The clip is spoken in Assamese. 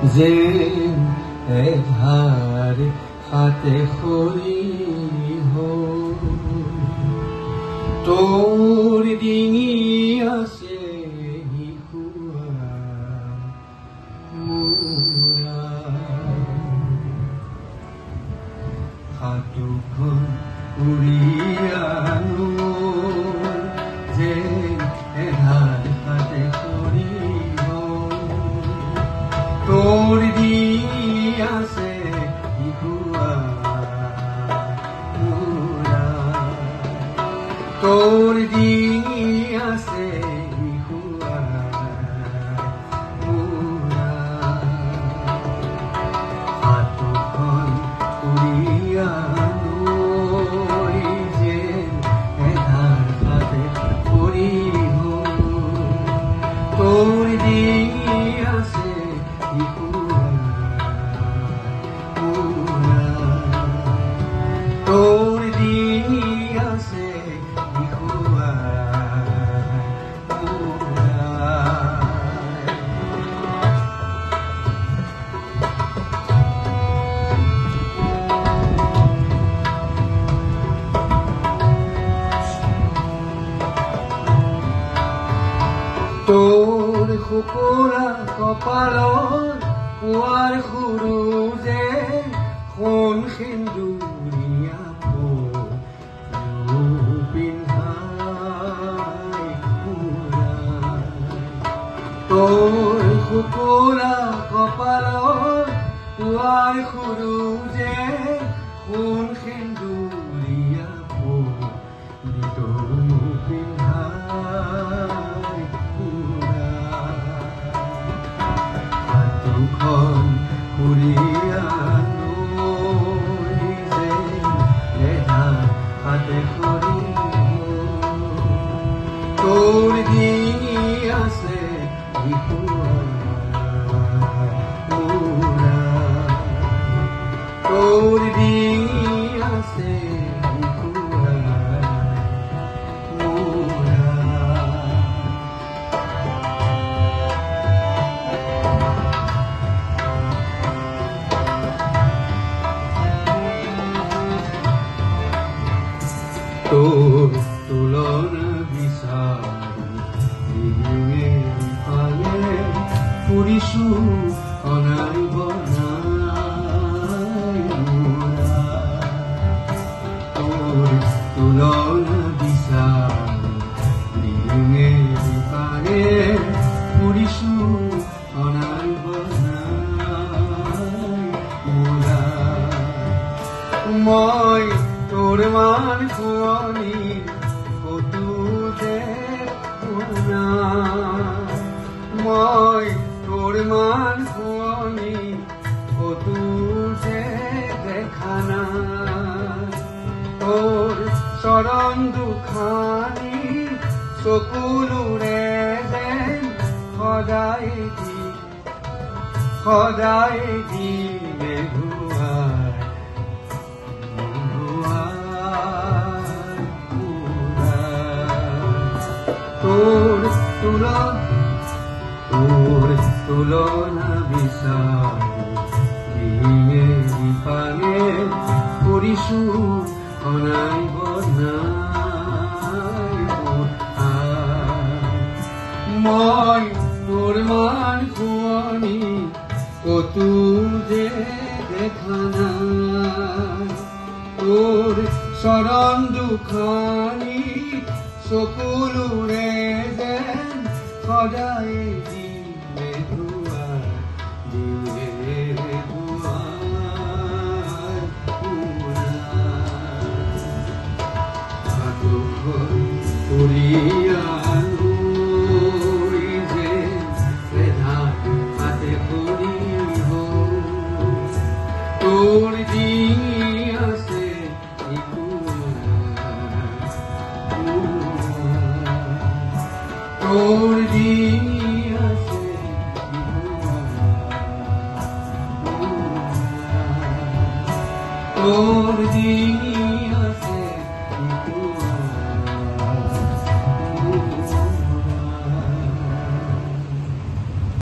যে এধাৰ হাতে খৰিহ তোৰ ডিঙি আছে শিশুৱা মোৰা হাতখন উৰিয়ানো যে এধাৰ হাতে খৰিহ তোৰ ডিঙি আছে শিশুৱা মোৰা তোৰ ডিঙি আছে শিশুৱা মোৰা হাতখন উৰিয়ালৈ যে এধাৰ হাতে খৰিহ তোৰ ডিঙি আছে শিশুৱা মোৰা তোৰ ডিঙি আছে শিশুৱা মোৰা তোৰ শুকুৰা কপালত পুৱাৰ সৰু যে সোণ সেন্দুৰীয়া পিন্ধাই তোৰ শুকুৰা কপালত পুৱাৰ সৰু যে সোণ সেন্দুৰীয়া পিন্ধাই হাতখন উৰিয়ালৈ যে এধাৰ হাতে খৰিহ তোৰ ডিঙি আছে শিশুৱা মোৰা তোৰ ডিঙি আছে শিশুৱা মোৰা তোৰ তুলনা বিচাৰি ডিঙে পালে ফুৰিছো অনাই বনাই মোৰা তোৰ তুলনা বিচাৰি ডিঙে পালে ফুৰিছো অনাই বনাই মোৰা মই তোৰ মান শুৱনি কতো যে শুনা মই তোৰ মান শুৱনি কতো যে দেখা নাই তোৰ চৰণ দুখানি চকুলোৰে যেন সদায় দিনে ধুৱাই তোৰ তুলনা বিচাৰি ডিঙে পালে ফুৰিছো অনাই বনাই মই তোৰ মান শুৱনি কতো যে দেখা নাই তোৰ চৰণ দুখানি চকুলোৰে যেন সদায় দিনে ধুৱাই হাতখন উৰিয়ালৈ যে এধাৰ হাতে খৰিহ তোৰ ডিঙি আছে তোৰ ডিঙি আছে তোৰ ডিঙি